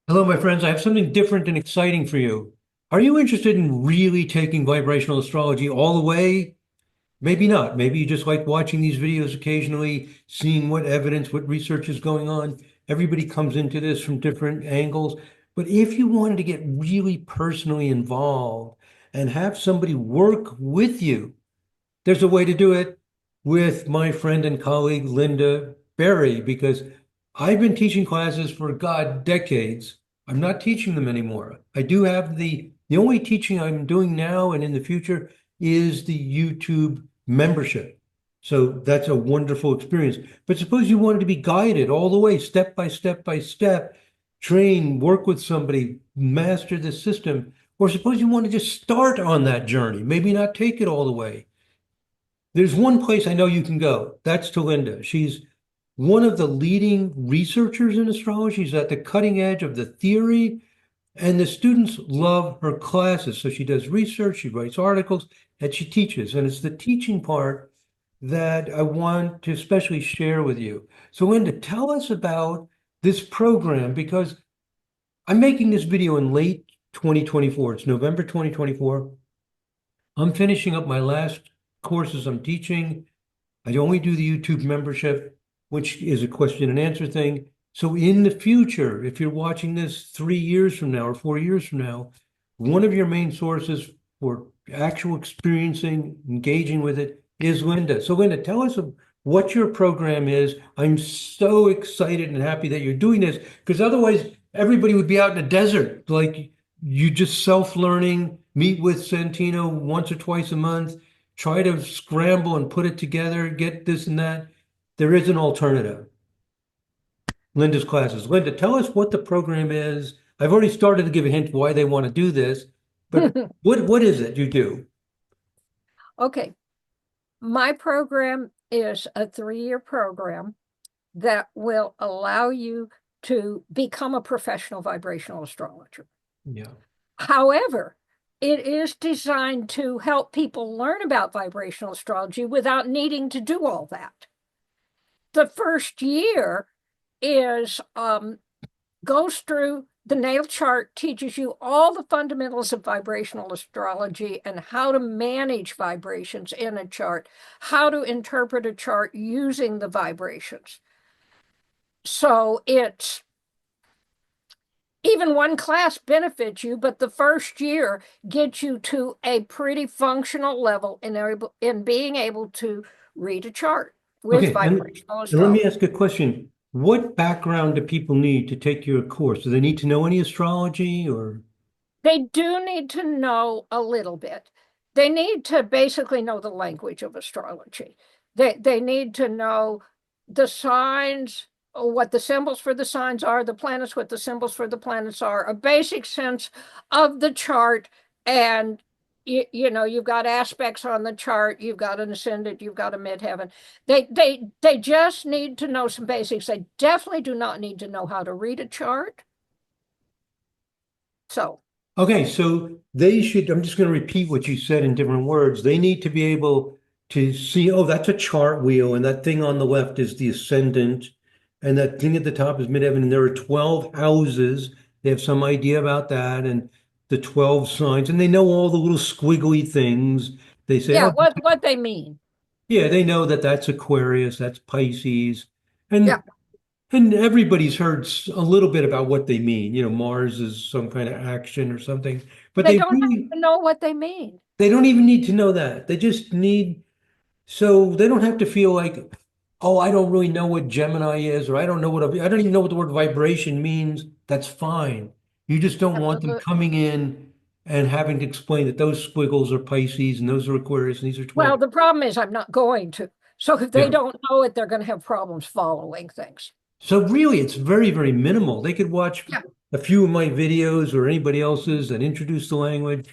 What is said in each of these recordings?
Hello, my friends. I have something different and exciting for you. Are you interested in really taking vibrational astrology all the way? Maybe not. Maybe you just like watching these videos occasionally, seeing what evidence, what research is going on. Everybody comes into this from different angles. But if you wanted to get really personally involved and have somebody work with you, there's a way to do it with my friend and colleague Linda Berry, because I've been teaching classes for God decades. I'm not teaching them anymore. I do have the only teaching I'm doing now and in the future is the YouTube membership. So that's a wonderful experience. But suppose you wanted to be guided all the way, step by step, train, work with somebody, master the system. Or suppose you want to just start on that journey, maybe not take it all the way. There's one place I know you can go. That's to Linda. She's one of the leading researchers in astrology. She's at the cutting edge of the theory, and the students love her classes. So she does research, she writes articles, and she teaches. And it's the teaching part that I want to especially share with you. So, Linda, tell us about this program because I'm making this video in late 2024. It's November 2024. I'm finishing up my last courses I'm teaching. I only do the YouTube membership, which is a question and answer thing. So in the future, if you're watching this 3 years from now or 4 years from now, one of your main sources for actual experiencing, engaging with it is Linda. So Linda, tell us what your program is. I'm so excited and happy that you're doing this because otherwise everybody would be out in the desert. Like you just self-learning, meet with Santino once or twice a month, try to scramble and put it together, get this and that. There is an alternative. Linda's classes. Linda, tell us what the program is. I've already started to give a hint why they want to do this, but what is it you do? Okay, my program is a 3-year program that will allow you to become a professional vibrational astrologer. Yeah. However, it is designed to help people learn about vibrational astrology without needing to do all that. The first year is goes through the natal chart, teaches you all the fundamentals of vibrational astrology and how to manage vibrations in a chart, how to interpret a chart using the vibrations. So it's even one class benefits you, but the first year gets you to a pretty functional level in being able to read a chart with Okay, vibrational and let me astrology. ask a question. What background do people need to take your course? Do they need to know any astrology or? They do need to know a little bit. They need to basically know the language of astrology. They need to know the signs, what the symbols for the signs are, the planets, what the symbols for the planets are, a basic sense of the chart. And you've got aspects on the chart, you've got an ascendant, you've got a midheaven. They just need to know some basics. They definitely do not need to know how to read a chart. So Okay, so they should, I'm just going to repeat what you said in different words. They need to be able to see, oh, that's a chart wheel, and that thing on the left is the ascendant, and that thing at the top is midheaven, and there are 12 houses. They have some idea about that, and the 12 signs, and they know all the little squiggly things. They say, yeah, oh, what they mean. yeah, they know that that's Aquarius, that's Pisces, Yeah, and everybody's heard a little bit about what they mean. You know, Mars is some kind of action or something, but they they don't have really to know what they mean. they don't even need to know that. They just need, so they don't have to feel like, oh, I don't really know what Gemini is, or I don't even know what the word vibration means. That's fine. You just don't want them Absolutely. coming in and having to explain that those squiggles are Pisces and those are Aquarius and these are 12. Well, the problem is I'm not going to. So if they Yeah. don't know it, they're going to have problems following things. So really, it's very, very minimal. They could watch Yeah, a few of my videos or anybody else's and introduce the language.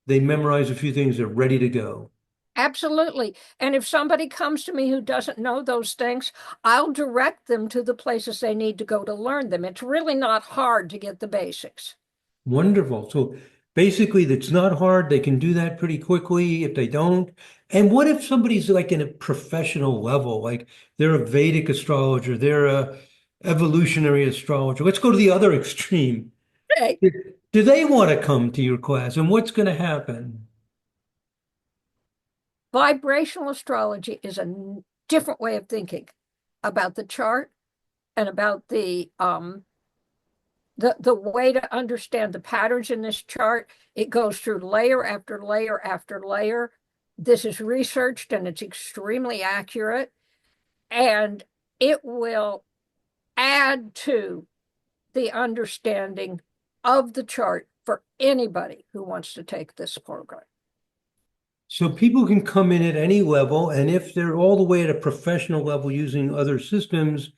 They memorize a few things, they're ready to go. absolutely. And if somebody comes to me who doesn't know those things, I'll direct them to the places they need to go to learn them. It's really not hard to get the basics. Wonderful. So basically, it's not hard. They can do that pretty quickly if they don't. And what if somebody's like in a professional level, like they're a Vedic astrologer, they're a evolutionary astrologer. Let's go to the other extreme. Okay. Do they want to come to your class? And what's going to happen? Vibrational astrology is a different way of thinking about the chart and about the way to understand the patterns in this chart. It goes through layer after layer after layer. This is researched and it's extremely accurate, and it will add to the understanding of the chart for anybody who wants to take this program. So people can come in at any level, and if they're all the way at a professional level using other systems,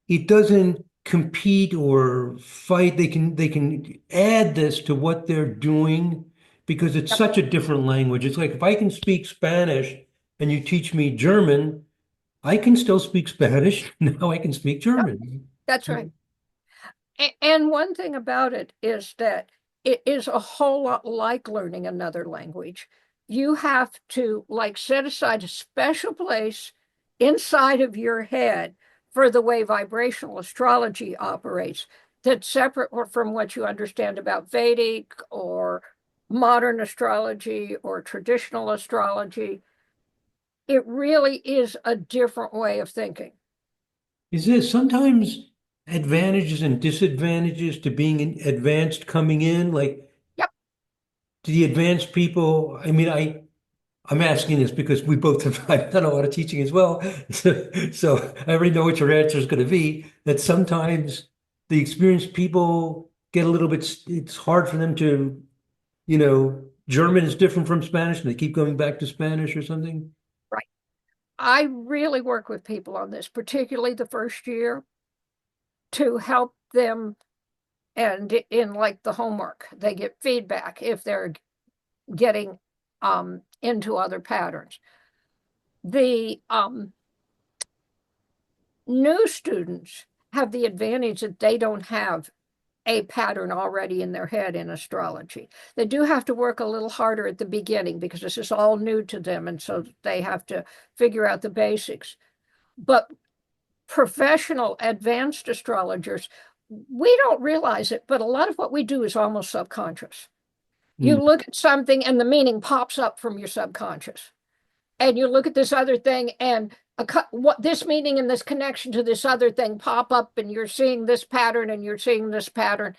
it doesn't compete or fight. They can add this to what they're doing because it's Yep, such a different language. It's like if I can speak Spanish and you teach me German, I can still speak Spanish. Now I can speak yep, German. that's right. And one thing about it is that it is a whole lot like learning another language. You have to like set aside a special place inside of your head for the way vibrational astrology operates that's separate from what you understand about Vedic or modern astrology or traditional astrology. It really is a different way of thinking. Is there sometimes advantages and disadvantages to being advanced coming in? Like, Yep. do the advanced people, I mean, I'm asking this because we both have I've done a lot of teaching as well. So I already know what your answer is going to be, that sometimes the experienced people get a little bit, it's hard for them to, German is different from Spanish and they keep going back to Spanish or something. Right. I really work with people on this, particularly the first year, to help them. And in like the homework, they get feedback if they're getting into other patterns. The new students have the advantage that they don't have a pattern already in their head in astrology. They do have to work a little harder at the beginning because this is all new to them, and so they have to figure out the basics. But professional advanced astrologers, we don't realize it, but a lot of what we do is almost subconscious. You Hmm. look at something and the meaning pops up from your subconscious. And you look at this other thing and what this meaning and this connection to this other thing pop up, and you're seeing this pattern and you're seeing this pattern.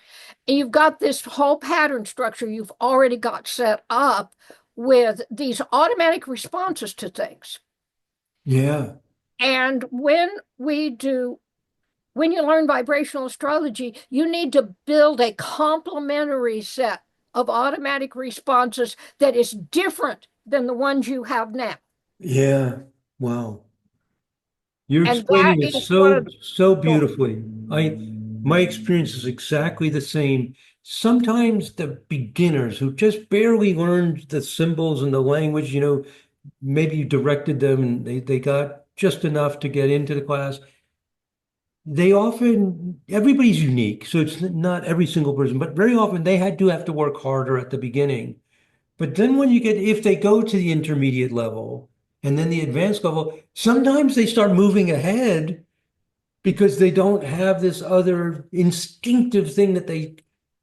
And you've got this whole pattern structure you've already got set up with these automatic responses to things. Yeah. And when you learn vibrational astrology, you need to build a complementary set of automatic responses that is different than the ones you have now. Yeah. Wow. You're And that explaining it is one of so, the so stories. beautifully. My experience is exactly the same. Sometimes the beginners who just barely learned the symbols and the language, maybe you directed them and they got just enough to get into the class. Everybody's unique, so it's not every single person, but very often they had to have to work harder at the beginning. But then if they go to the intermediate level and then the advanced level, sometimes they start moving ahead because they don't have this other instinctive thing that they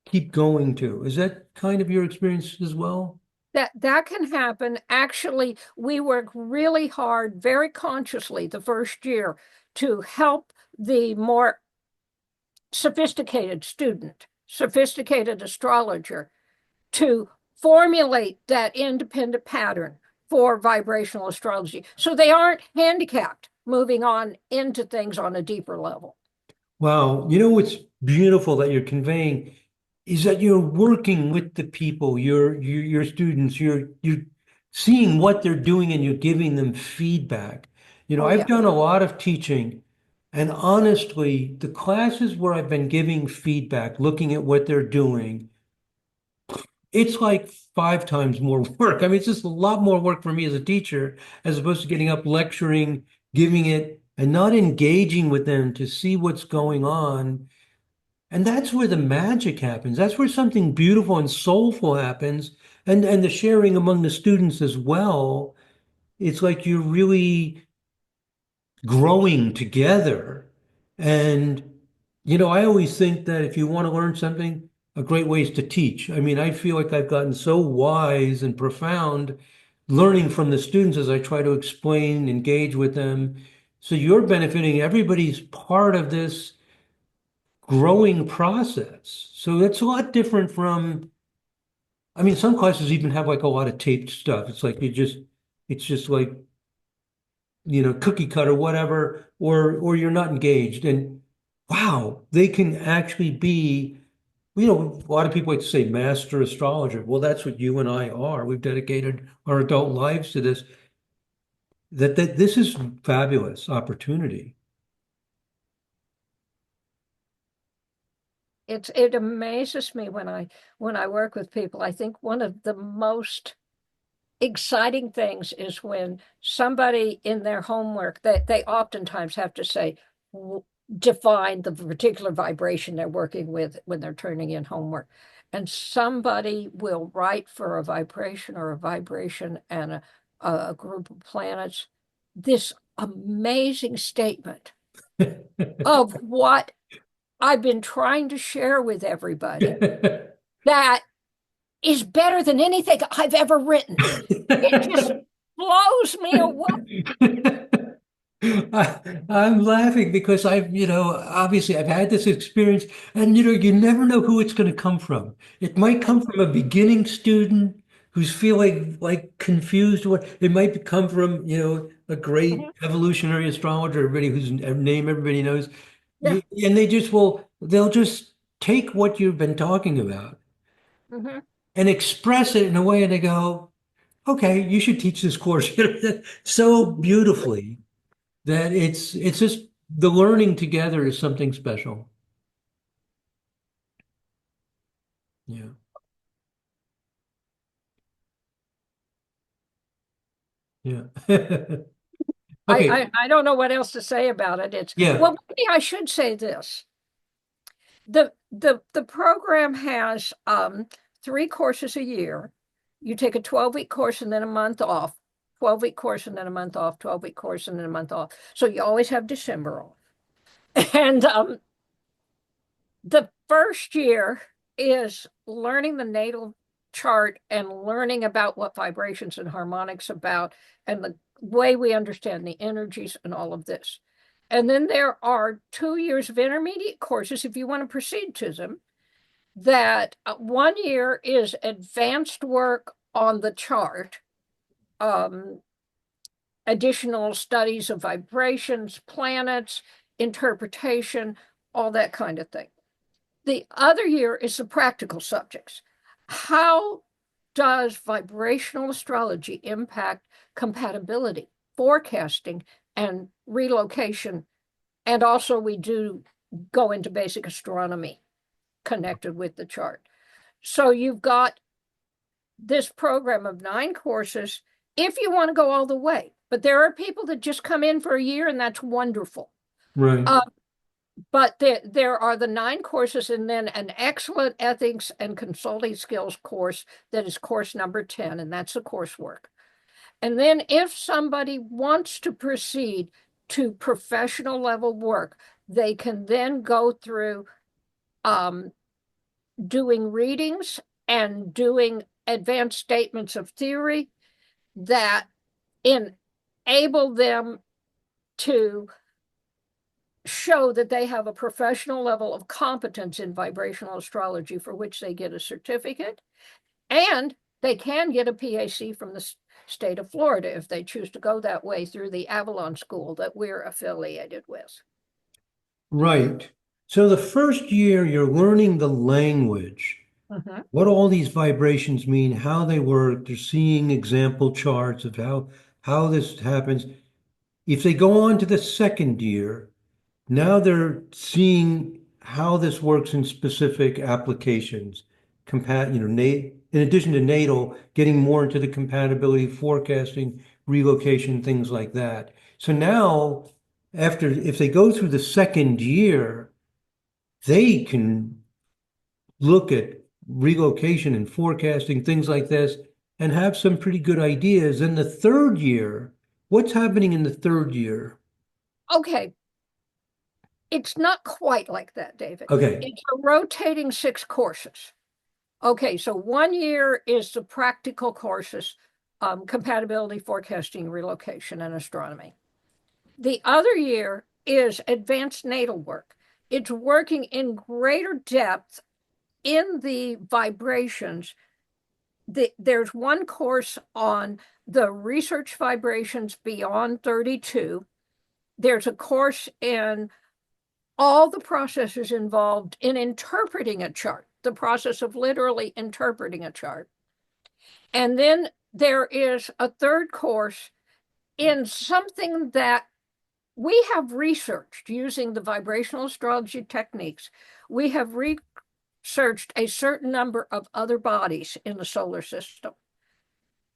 keep going to. Is that kind of your experience as well? That can happen. Actually, we work really hard, very consciously the first year to help the more sophisticated student, sophisticated astrologer to formulate that independent pattern for vibrational astrology. So they aren't handicapped moving on into things on a deeper level. Wow. You know what's beautiful that you're conveying is that you're working with the people, your students, you're seeing what they're doing and you're giving them feedback. Oh, I've yeah. done a lot of teaching, and honestly, the classes where I've been giving feedback, looking at what they're doing, it's like 5 times more work. I mean, it's just a lot more work for me as a teacher, as opposed to getting up lecturing, giving it, and not engaging with them to see what's going on. And that's where the magic happens. That's where something beautiful and soulful happens. And the sharing among the students as well. It's like you're really growing together. And, I always think that if you want to learn something, a great way is to teach. I mean, I feel like I've gotten so wise and profound learning from the students as I try to explain, engage with them. So you're benefiting, everybody's part of this growing process. So it's a lot different from, I mean, some classes even have like a lot of taped stuff. It's like it's just like, cookie cut or whatever, or you're not engaged. And wow, they can actually be, a lot of people like to say master astrologer. Well, that's what you and I are. We've dedicated our adult lives to this. That this is fabulous opportunity. It amazes me when I work with people. I think one of the most exciting things is when somebody in their homework that they oftentimes have to say define the particular vibration they're working with when they're turning in homework, and somebody will write for a vibration or a vibration and a group of planets this amazing statement of what I've been trying to share with everybody that is better than anything I've ever written. It just blows me away. I'm laughing because obviously I've had this experience and, you never know who it's going to come from. It might come from a beginning student who's feeling like confused. What it might come from, a great Mhm. evolutionary astrologer, everybody whose name everybody knows. Yeah. And they'll just take what you've been talking about Hmm. and express it in a way and they go, okay, you should teach this course so beautifully that it's just the learning together is something special. Yeah. Yeah. Okay. I don't know what else to say about it. It's Yeah. well, maybe I should say this. The program has three courses a year. You take a 12-week course and then a month off, 12-week course and then a month off, 12-week course and then a month off. So you always have December off. And the first year is learning the natal chart and learning about what vibrations and harmonics about and the way we understand the energies and all of this. And then there are 2 years of intermediate courses if you want to proceed to them. That 1 year is advanced work on the chart, um, additional studies of vibrations, planets, interpretation, all that kind of thing. The other year is the practical subjects. How does vibrational astrology impact compatibility, forecasting, and relocation? And also, we do go into basic astronomy connected with the chart. So you've got this program of 9 courses if you want to go all the way. But there are people that just come in for a year, and that's wonderful. Right. Uh, but there are the 9 courses and then an excellent ethics and consulting skills course that is course number 10, and that's the coursework. And then if somebody wants to proceed to professional level work, they can then go through um, doing readings and doing advanced statements of theory that enable them to show that they have a professional level of competence in vibrational astrology for which they get a certificate, and they can get a PAC from the state of Florida if they choose to go that way through the Avalon School that we're affiliated with. Right. So the first year you're learning the language, Mm-hmm. what all these vibrations mean, how they work. They're seeing example charts of how this happens. If they go on to the second year, now they're seeing how this works in specific applications. In addition to natal, getting more into the compatibility, forecasting, relocation, things like that. So now, if they go through the second year, they can look at relocation and forecasting, things like this, and have some pretty good ideas. In the third year, what's happening in the third year? Okay, It's not quite like that, David. Okay. It's a rotating 6 courses. Okay, so 1 year is the practical courses, compatibility, forecasting, relocation, and astronomy. The other year is advanced natal work. It's working in greater depth in the vibrations. There's one course on the research vibrations beyond 32. There's a course in all the processes involved in interpreting a chart, the process of literally interpreting a chart. And then there is a third course in something that we have researched using the vibrational astrology techniques. We have researched a certain number of other bodies in the solar system.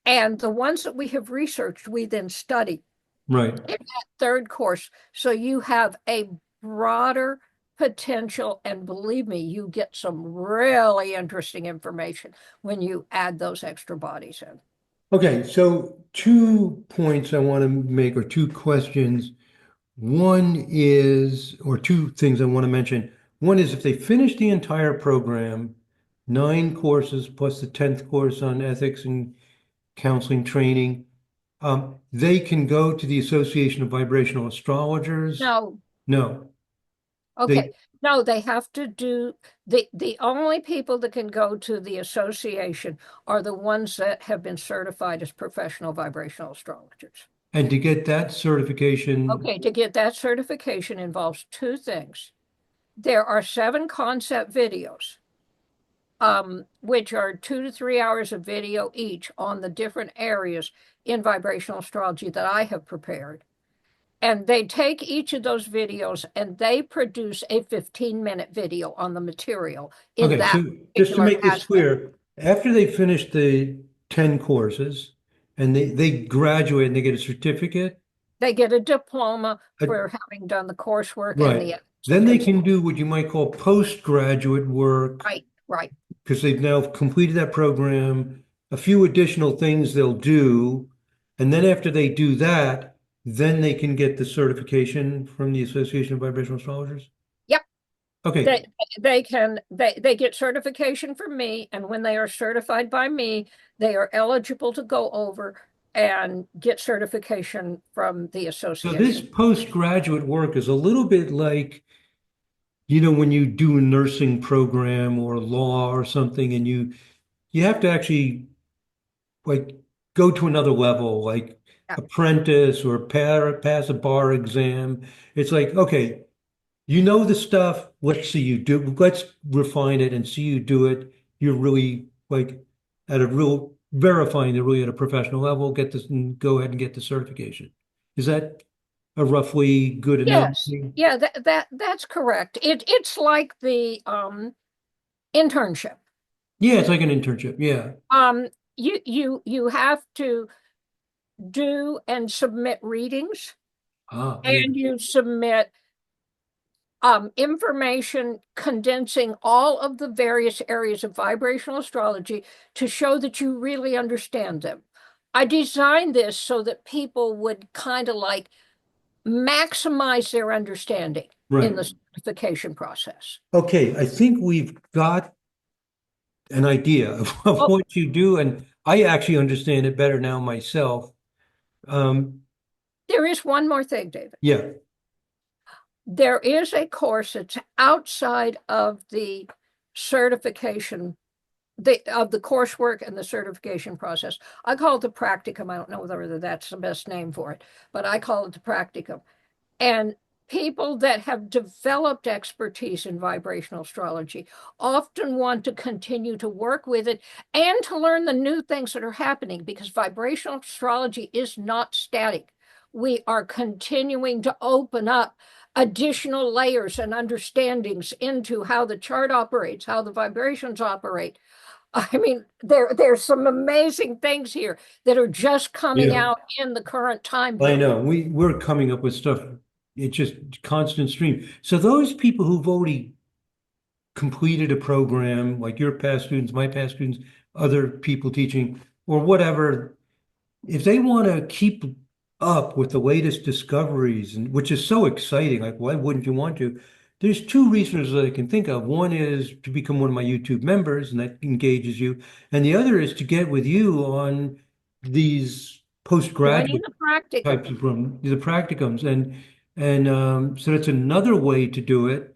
And the ones that we have researched, we then study Right. in that third course. So you have a broader potential, and believe me, you get some really interesting information when you add those extra bodies in. Okay, so 2 points I want to make, or 2 questions. One is, or 2 things I want to mention. One is if they finish the entire program, 9 courses plus the 10th course on ethics and counseling training, they can go to the Association of Vibrational Astrologers. No, No, okay. they, No, they have to do the only people that can go to the association are the ones that have been certified as professional vibrational astrologers. and to get that certification, Okay, to get that certification involves 2 things. There are 7 concept videos, which are 2 to 3 hours of video each on the different areas in vibrational astrology that I have prepared. And they take each of those videos and they produce a 15-minute video on the material in okay, that so just to particular make this aspect. clear, after they finish the 10 courses and they graduate and they get a certificate, They get a diploma uh, for having done the coursework and right, the then they consult. can do what you might call postgraduate work Right, right. because they've now completed that program, a few additional things they'll do. And then after they do that, then they can get the certification from the Association of Vibrational Astrologers. Yep. Okay, They get certification from me, and when they are certified by me, they are eligible to go over and get certification from the so this association. postgraduate work is a little bit like, you know, when you do a nursing program or law or something, and you have to actually like go to another level, like Yeah. apprentice or pass a bar exam. It's like, okay, you know the stuff. Let's see you do. Let's refine it and see you do it. You're really like at a real verifying they're really at a professional level. Get this and go ahead and get the certification. Is that a roughly good Yes. analogy? Yeah, that's correct. It's like the internship. Yeah, it's like an internship. Yeah. Um, you have to do and submit readings, Ah, yeah. and you submit information condensing all of the various areas of vibrational astrology to show that you really understand them. I designed this so that people would kind of like maximize their understanding in Right. the certification process. Okay. I think we've got an idea of Oh, what you do, and I actually understand it better now myself. Um, there is one more thing, David. yeah. There is a course that's outside of the certification of the coursework and the certification process. I call it the practicum. I don't know whether that's the best name for it, but I call it the practicum. And people that have developed expertise in vibrational astrology often want to continue to work with it and to learn the new things that are happening because vibrational astrology is not static. We are continuing to open up additional layers and understandings into how the chart operates, how the vibrations operate. I mean, there's some amazing things here that are just coming Yeah. out in the current time I period. know. We're coming up with stuff. It's just constant stream. So those people who've already completed a program, like your past students, my past students, other people teaching, or whatever, if they want to keep up with the latest discoveries, and which is so exciting, like why wouldn't you want to? there's two resources that I can think of. One is to become one of my YouTube members, and that engages you. And the other is to get with you on these Joining postgraduate the practicum. types of the practicums. And so that's another way to do it.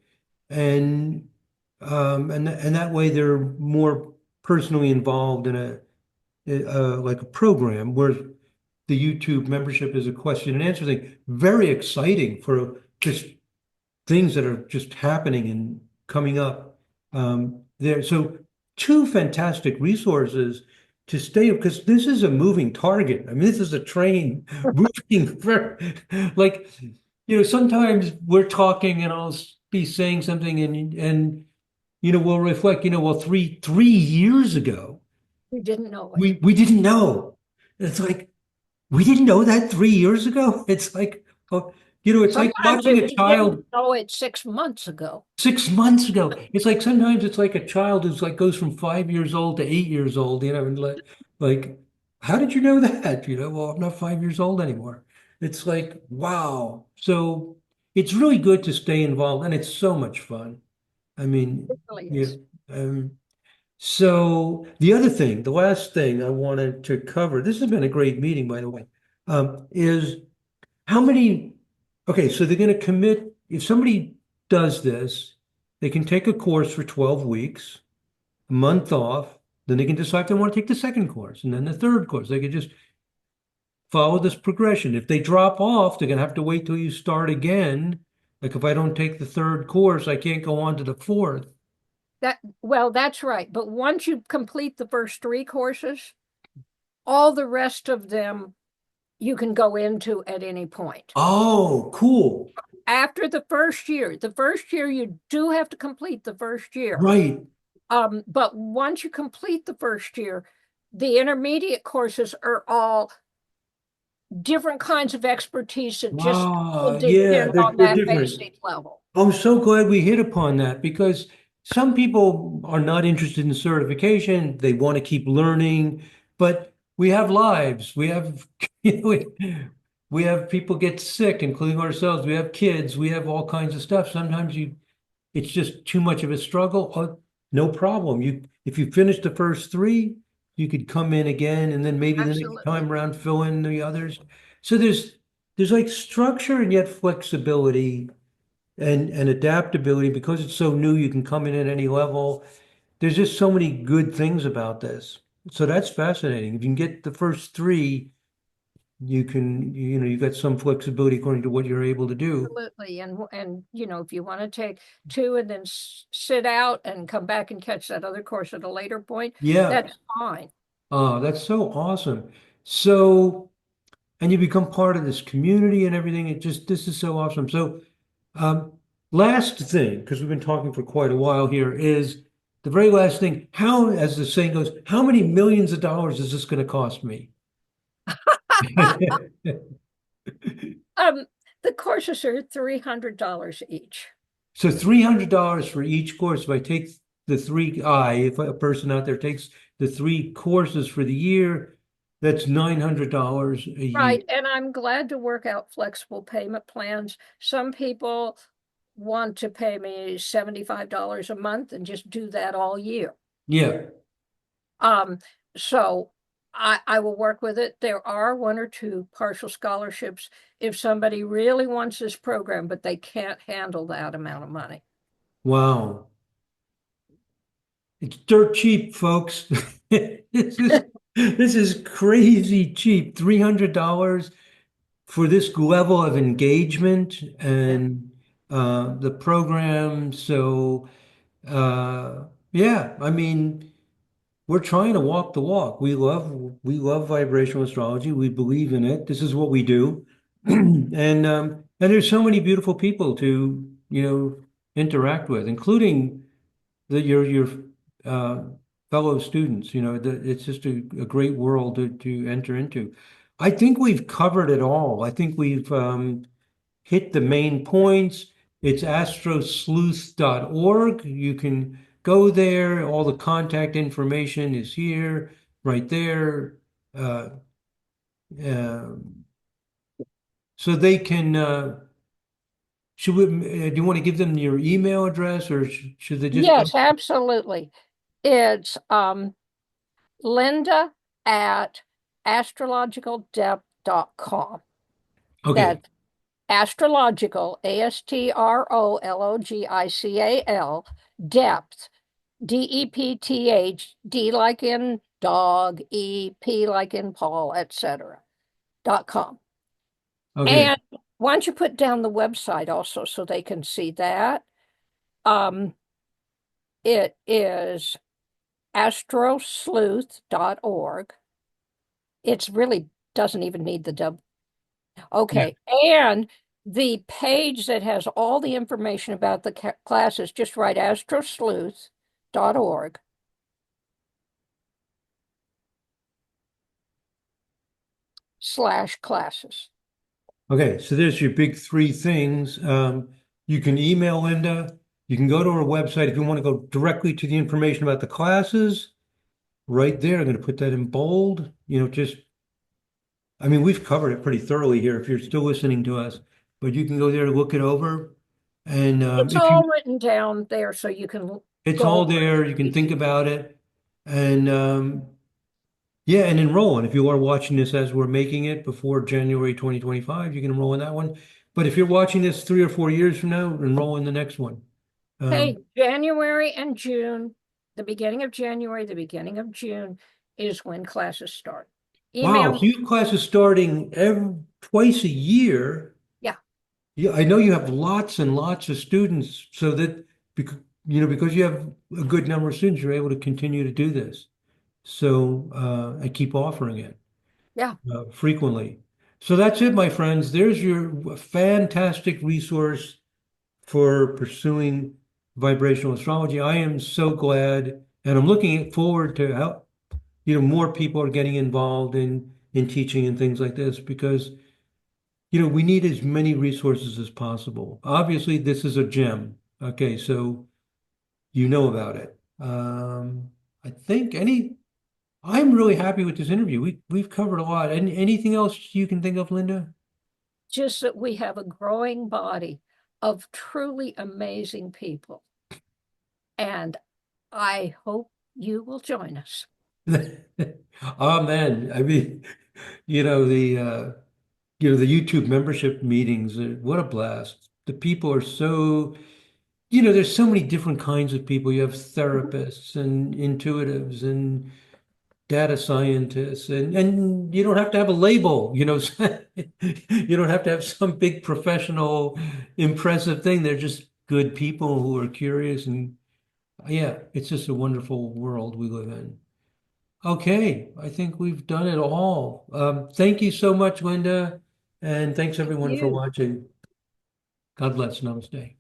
And that way they're more personally involved in like a program where the YouTube membership is a question and answer thing. Very exciting for just things that are just happening and coming up there. So two fantastic resources to stay because this is a moving target. I mean, this is a train moving for like, sometimes we're talking and I'll be saying something and we'll reflect, well, three years ago, We didn't know it. we didn't know. It's like we didn't know that 3 years ago. It's like, oh, it's like Sometimes watching if a we didn't child know it 6 months ago, 6 months ago. It's like sometimes it's like a child who's like goes from 5 years old to 8 years old, and like, how did you know that? Well, I'm not 5 years old anymore. It's like, wow. So it's really good to stay involved, and it's so much fun. I mean, it really yeah. is. Um, so the other thing, the last thing I wanted to cover, this has been a great meeting, by the way, is how many, okay, so they're going to commit, if somebody does this, they can take a course for 12 weeks, a month off, then they can decide if they want to take the second course and then the third course. They could just follow this progression. If they drop off, they're going to have to wait till you start again. Like if I don't take the third course, I can't go on to the fourth. Well, that's right. But once you complete the first three courses, all the rest of them you can go into at any point. Oh, cool. After the first year you do have to complete the first year. Right. But once you complete the first year, the intermediate courses are all different kinds of expertise that just will Wow. Yeah, depend on they're that different. basic level. I'm so glad we hit upon that because some people are not interested in certification. They want to keep learning, but we have lives. We have, we have people get sick, including ourselves. We have kids. We have all kinds of stuff. Sometimes it's just too much of a struggle. No problem. If you finish the first three, you could come in again, and then maybe the next Absolutely. time around fill in the others. So there's like structure and yet flexibility and adaptability because it's so new, you can come in at any level. There's just so many good things about this. So that's fascinating. If you can get the first three, you've got some flexibility according to what you're able to do. Absolutely. And if you want to take two and then sit out and come back and catch that other course at a later point, Yeah. that's fine. Oh, that's so awesome. So, and you become part of this community and everything. This is so awesome. So, Um, last thing, because we've been talking for quite a while here, is the very last thing. How, as the saying goes, how many millions of dollars is this going to cost me? Um, the courses are $300 each. So $300 for each course. If I take if a person out there takes the three courses for the year, that's $900 a year. Right. And I'm glad to work out flexible payment plans. Some people want to pay me $75 a month and just do that all year. Yeah. Um, so I will work with it. There are one or two partial scholarships if somebody really wants this program, but they can't handle that amount of money. Wow. It's dirt cheap, folks. This is crazy cheap. $300 for this level of engagement Yeah, and the program. So, yeah, I mean, we're trying to walk the walk. We love vibrational astrology. We believe in it. This is what we do, and there's so many beautiful people to interact with, including your uh, fellow students. It's just a great world to enter into. I think we've covered it all. I think we've hit the main points. It's astrosleuth.org. You can go there. All the contact information is here, right there. Uh, uh, so they can do you want to give them your email address or should they just go? Yes, absolutely. It's Linda at astrologicaldepth.com. Okay. That's astrological, astrological, depth, DEPTH, D like in dog, EP like in Paul, etc. .com. Okay. And why don't you put down the website also so they can see that? Um, it is astrosleuth.org. It's really doesn't even need the W. Yeah. Okay. And the page that has all the information about the classes, just write astrosleuth.org/classes. Okay. So there's your big three things. You can email Linda. You can go to her website if you want to go directly to the information about the classes. Right there, I'm going to put that in bold. Just I mean, we've covered it pretty thoroughly here if you're still listening to us, but you can go there to look it over. And It's if you, all written down there so you can it's go all over there, you can it. think about it. And yeah, and enroll. And if you are watching this as we're making it before January 2025, you can enroll in that one. But if you're watching this 3 or 4 years from now, enroll in the next one. Hey, Um, January and June, the beginning of January, the beginning of June is when classes start. wow, Email so me. you have classes starting twice a year. Yeah, Yeah, I know you have lots and lots of students, so that because you have a good number of students, you're able to continue to do this. So I keep offering it yeah. frequently. So that's it, my friends. There's your fantastic resource for pursuing vibrational astrology. I am so glad, and I'm looking forward to how more people are getting involved in teaching and things like this because we need as many resources as possible. Obviously, this is a gem. Okay, so you know about it. I think I'm really happy with this interview. We've covered a lot. Anything else you can think of, Linda? Just that we have a growing body of truly amazing people. And I hope you will join us. Amen. I mean, you know, the the YouTube membership meetings, what a blast. The people are so, there's so many different kinds of people. You have Mhm. therapists and intuitives and data scientists, and you don't have to have a label, you don't have to have some big professional, impressive thing. They're just good people who are curious, and yeah, it's just a wonderful world we live in. Okay, I think we've done it all. Thank you so much, Linda, and thanks Thank everyone for you. watching. God bless. Namaste.